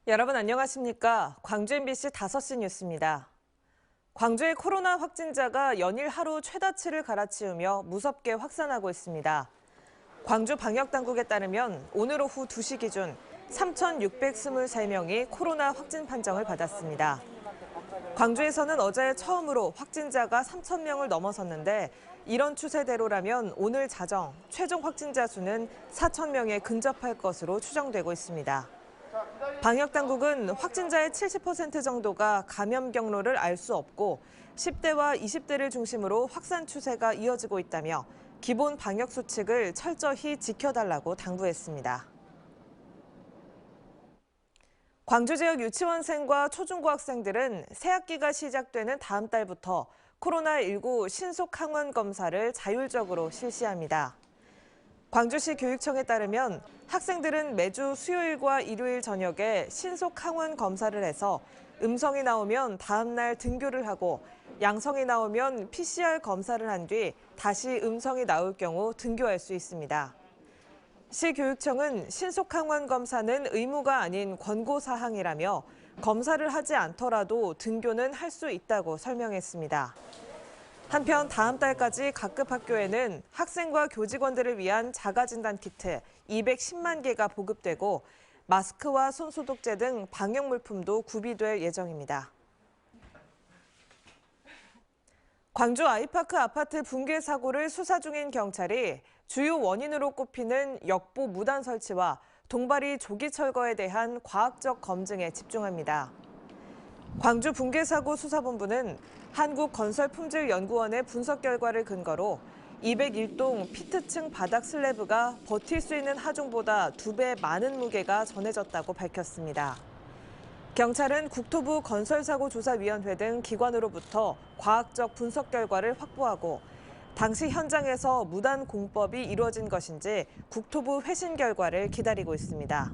여러분 안녕하십니까? 광주 MBC 5시 뉴스입니다. 광주의 코로나 확진자가 연일 하루 최다치를 갈아치우며 무섭게 확산하고 있습니다. 광주 방역당국에 따르면 오늘 오후 2시 기준 3,623명이 코로나 확진 판정을 받았습니다. 광주에서는 어제 처음으로 확진자가 3,000명을 넘어섰는데 이런 추세대로라면 오늘 자정 최종 확진자 수는 4,000명에 근접할 것으로 추정되고 있습니다. 방역당국은 확진자의 70% 정도가 감염 경로를 알 수 없고 10대와 20대를 중심으로 확산 추세가 이어지고 있다며 기본 방역 수칙을 철저히 지켜달라고 당부했습니다. 광주 지역 유치원생과 초중고 학생들은 새학기가 시작되는 다음 달부터 코로나19 신속 항원 검사를 자율적으로 실시합니다. 광주시 교육청에 따르면 학생들은 매주 수요일과 일요일 저녁에 신속 항원 검사를 해서 음성이 나오면 다음 날 등교를 하고 양성이 나오면 PCR 검사를 한 뒤 다시 음성이 나올 경우 등교할 수 있습니다. 시 교육청은 신속 항원 검사는 의무가 아닌 권고 사항이라며 검사를 하지 않더라도 등교는 할 수 있다고 설명했습니다. 한편 다음 달까지 각급 학교에는 학생과 교직원들을 위한 자가진단 키트 210만 개가 보급되고 마스크와 손소독제 등 방역 물품도 구비될 예정입니다. 광주 아이파크 아파트 붕괴 사고를 수사 중인 경찰이 주요 원인으로 꼽히는 역보 무단 설치와 동바리 조기 철거에 대한 과학적 검증에 집중합니다. 광주 붕괴 사고 수사본부는 한국건설품질연구원의 분석 결과를 근거로 201동 피트층 바닥 슬래브가 버틸 수 있는 하중보다 2배 많은 무게가 전해졌다고 밝혔습니다. 경찰은 국토부 건설사고조사위원회 등 기관으로부터 과학적 분석 결과를 확보하고 당시 현장에서 무단 공법이 이루어진 것인지 국토부 회신 결과를 기다리고 있습니다.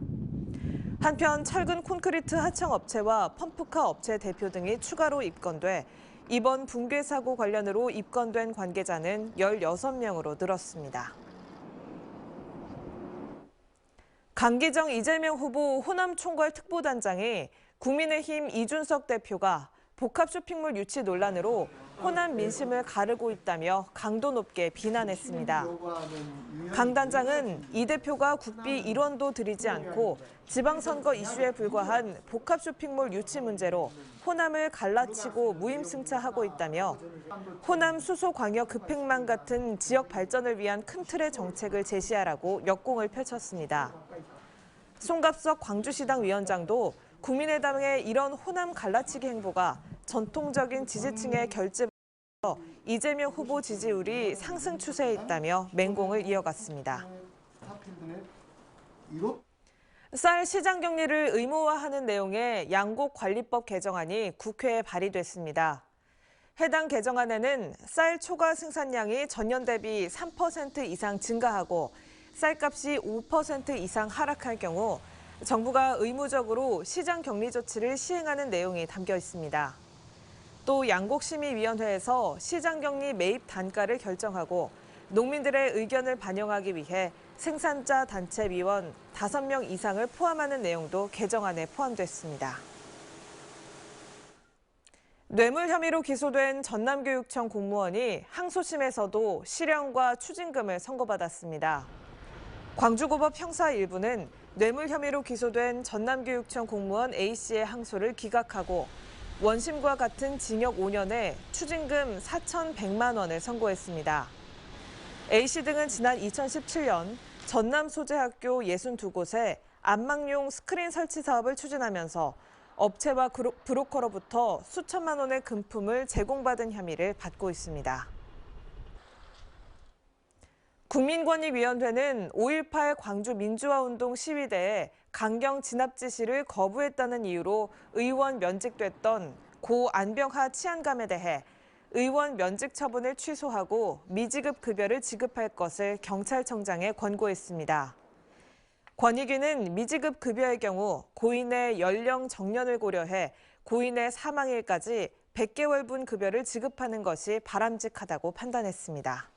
한편 철근 콘크리트 하청업체와 펌프카 업체 대표 등이 추가로 입건돼 이번 붕괴 사고 관련으로 입건된 관계자는 16명으로 늘었습니다. 강기정 이재명 후보 호남 총괄 특보단장이 국민의힘 이준석 대표가 복합 쇼핑몰 유치 논란으로 호남 민심을 가르고 있다며 강도 높게 비난했습니다. 강 단장은 이 대표가 국비 1원도 들이지 않고 지방선거 이슈에 불과한 복합 쇼핑몰 유치 문제로 호남을 갈라치고 무임승차하고 있다며 호남 수소광역 급행망 같은 지역 발전을 위한 큰 틀의 정책을 제시하라고 역공을 펼쳤습니다. 송갑석 광주시당 위원장도 국민의당의 이런 호남 갈라치기 행보가 전통적인 지지층의 결집을 이재명 후보 지지율이 상승 추세에 있다며 맹공을 이어갔습니다. 쌀 시장 격리를 의무화하는 내용의 양곡관리법 개정안이 국회에 발의됐습니다. 해당 개정안에는 쌀 초과 생산량이 전년 대비 3% 이상 증가하고 쌀값이 5% 이상 하락할 경우 정부가 의무적으로 시장 격리 조치를 시행하는 내용이 담겨 있습니다. 또 양곡심의위원회에서 시장격리 매입 단가를 결정하고 농민들의 의견을 반영하기 위해 생산자 단체 위원 5명 이상을 포함하는 내용도 개정안에 포함됐습니다. 뇌물 혐의로 기소된 전남교육청 공무원이 항소심에서도 실형과 추징금을 선고받았습니다. 광주고법 형사 1부는 뇌물 혐의로 기소된 전남교육청 공무원 A씨의 항소를 기각하고 원심과 같은 징역 5년에 추징금 4,100만 원을 선고했습니다. A씨 등은 지난 2017년 전남 소재학교 62곳에 안망용 스크린 설치 사업을 추진하면서 업체와 브로커로부터 수천만 원의 금품을 제공받은 혐의를 받고 있습니다. 국민권익위원회는 5.18 광주 민주화운동 시위대에 강경 진압 지시를 거부했다는 이유로 의원 면직됐던 고 안병하 치안감에 대해 의원 면직 처분을 취소하고 미지급 급여를 지급할 것을 경찰청장에 권고했습니다. 권익위는 미지급 급여의 경우 고인의 연령 정년을 고려해 고인의 사망일까지 100개월분 급여를 지급하는 것이 바람직하다고 판단했습니다.